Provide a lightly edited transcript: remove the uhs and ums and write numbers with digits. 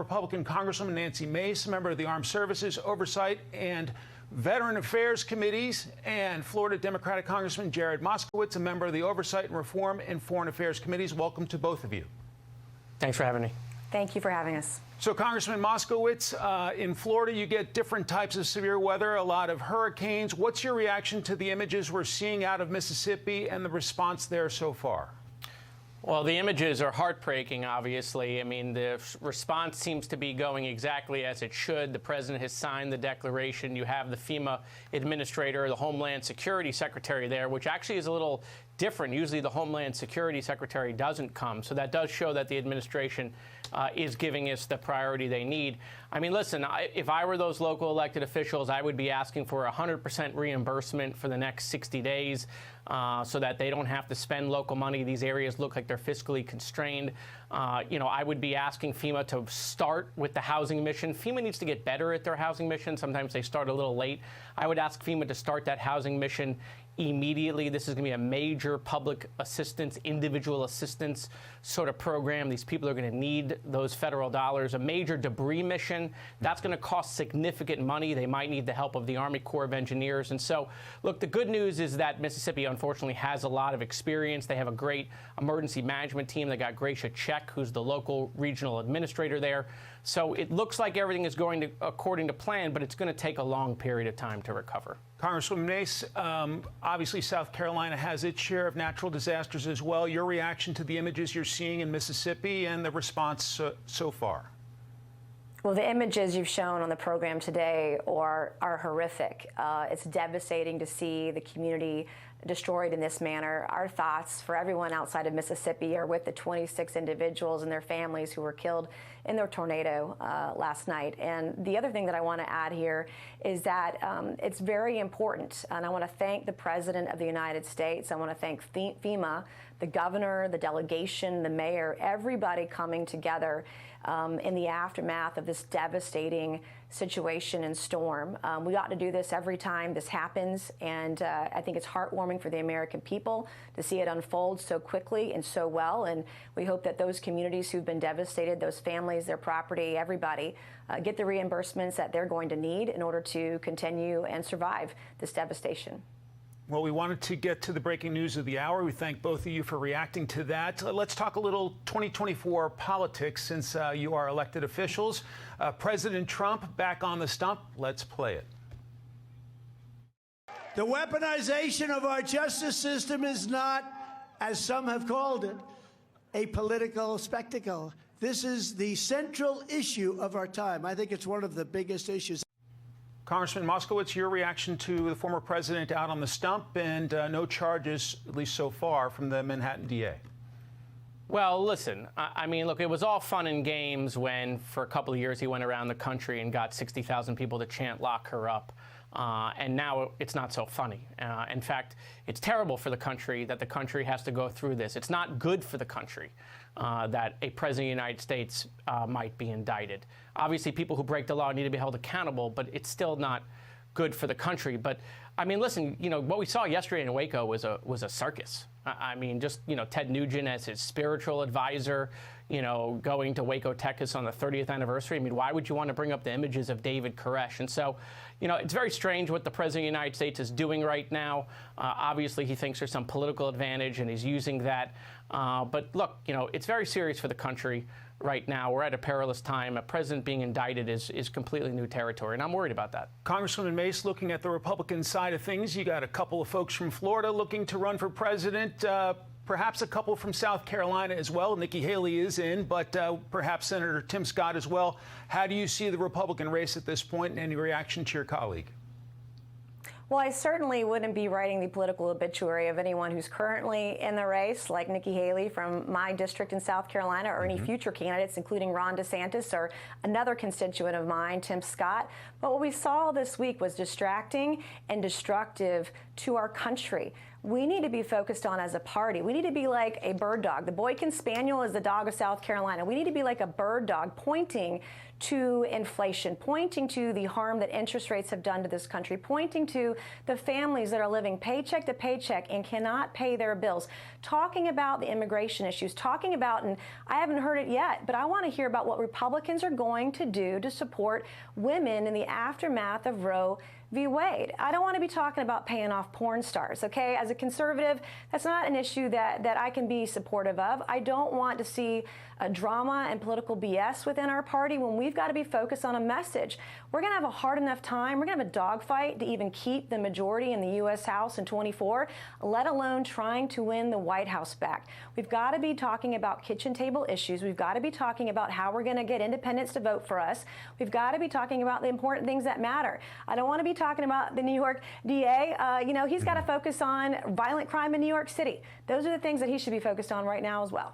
Republican Congresswoman Nancy Mace, a member of the Armed Services Oversight and Veteran Affairs Committees, and Florida Democratic Congressman Jared Moskowitz, a member of the Oversight and Reform and Foreign Affairs Committees. Welcome to both of you. Thanks for having me. Thank you for having us. So, Congressman Moskowitz, in Florida, you get different types of severe weather, a lot of hurricanes. What's your reaction to the images we're seeing out of Mississippi and the response there so far? Well, the images are heartbreaking, obviously. I mean, the response seems to be going exactly as it should. The president has signed the declaration. You have the FEMA administrator, the Homeland Security Secretary there, which actually is a little different. Usually the Homeland Security Secretary doesn't come. So that does show that the administration is giving us the priority they need. I mean, listen, if I were those local elected officials, I would be asking for 100% reimbursement for the next 60 days so that they don't have to spend local money. These areas look like they're fiscally constrained. I would be asking FEMA to start with the housing mission. FEMA needs to get better at their housing mission. Sometimes they start a little late. I would ask FEMA to start that housing mission immediately. This is going to be a major public assistance, individual assistance sort of program. These people are going to need those federal dollars. A major debris mission, that's going to cost significant money. They might need the help of the Army Corps of Engineers. And so, look, the good news is that Mississippi, unfortunately, has a lot of experience. They have a great emergency management team. They got Gracia Check, who's the local regional administrator there. So it looks like everything is going according to plan, but it's going to take a long period of time to recover. Congresswoman Mace, obviously South Carolina has its share of natural disasters as well. Your reaction to the images you're seeing in Mississippi and the response so far? Well, the images you've shown on the program today are horrific. It's devastating to see the community destroyed in this manner. Our thoughts for everyone outside of Mississippi are with the 26 individuals and their families who were killed in the tornado last night. And the other thing that I want to add here is that it's very important, and I want to thank the President of the United States. I want to thank FEMA, the governor, the delegation, the mayor, everybody coming together in the aftermath of this devastating situation and storm. We ought to do this every time this happens, and I think it's heartwarming for the American people to see it unfold so quickly and so well, and we hope that those communities who've been devastated, those families, their property, everybody, get the reimbursements that they're going to need in order to continue and survive this devastation. Well, we wanted to get to the breaking news of the hour. We thank both of you for reacting to that. Let's talk a little 2024 politics since you are elected officials. President Trump back on the stump. Let's play it. The weaponization of our justice system is not, as some have called it, a political spectacle. This is the central issue of our time. I think it's one of the biggest issues. Congressman Moskowitz, your reaction to the former president out on the stump and no charges, at least so far, from the Manhattan DA. Well, listen, I mean, look, it was all fun and games when, for a couple of years, he went around the country and got 60,000 people to chant "Lock her up." And now it's not so funny. In fact, it's terrible for the country that the country has to go through this. It's not good for the country that a president of the United States might be indicted. Obviously, people who break the law need to be held accountable, but it's still not good for the country. But I mean, listen, what we saw yesterday in Waco was a circus. I mean, just, Ted Nugent as his spiritual advisor, going to Waco, Texas on the 30th anniversary. I mean, why would you want to bring up the images of David Koresh? And so, it's very strange what the President of the United States is doing right now. Obviously, he thinks there's some political advantage, and he's using that. But look, it's very serious for the country right now. We're at a perilous time. A president being indicted is completely new territory, and I'm worried about that. Congresswoman Mace, looking at the Republican side of things, you got a couple of folks from Florida looking to run for president, perhaps a couple from South Carolina as well. Nikki Haley is in, but perhaps Senator Tim Scott as well. How do you see the Republican race at this point, and any reaction to your colleague? Well, I certainly wouldn't be writing the political obituary of anyone who's currently in the race, like Nikki Haley from my district in South Carolina, or any future candidates, including Ron DeSantis or another constituent of mine, Tim Scott. But what we saw this week was distracting and destructive to our country. We need to be focused on as a party. We need to be like a bird dog. The Boykin Spaniel is the dog of South Carolina. We need to be like a bird dog, pointing to inflation, pointing to the harm that interest rates have done to this country, pointing to the families that are living paycheck to paycheck and cannot pay their bills, talking about the immigration issues, talking about, and I haven't heard it yet, but I want to hear about what Republicans are going to do to support women in the aftermath of Roe v. Wade. I don't want to be talking about paying off porn stars, okay? As a conservative, that's not an issue that I can be supportive of. I don't want to see drama and political BS within our party when we've got to be focused on a message. We're going to have a hard enough time. We're going to have a dogfight to even keep the majority in the U.S. House in 24, let alone trying to win the White House back. We've got to be talking about kitchen table issues. We've got to be talking about how we're going to get independents to vote for us. We've got to be talking about the important things that matter. I don't want to be talking about the New York DA. He's got to focus on violent crime in New York City. Those are the things that he should be focused on right now as well.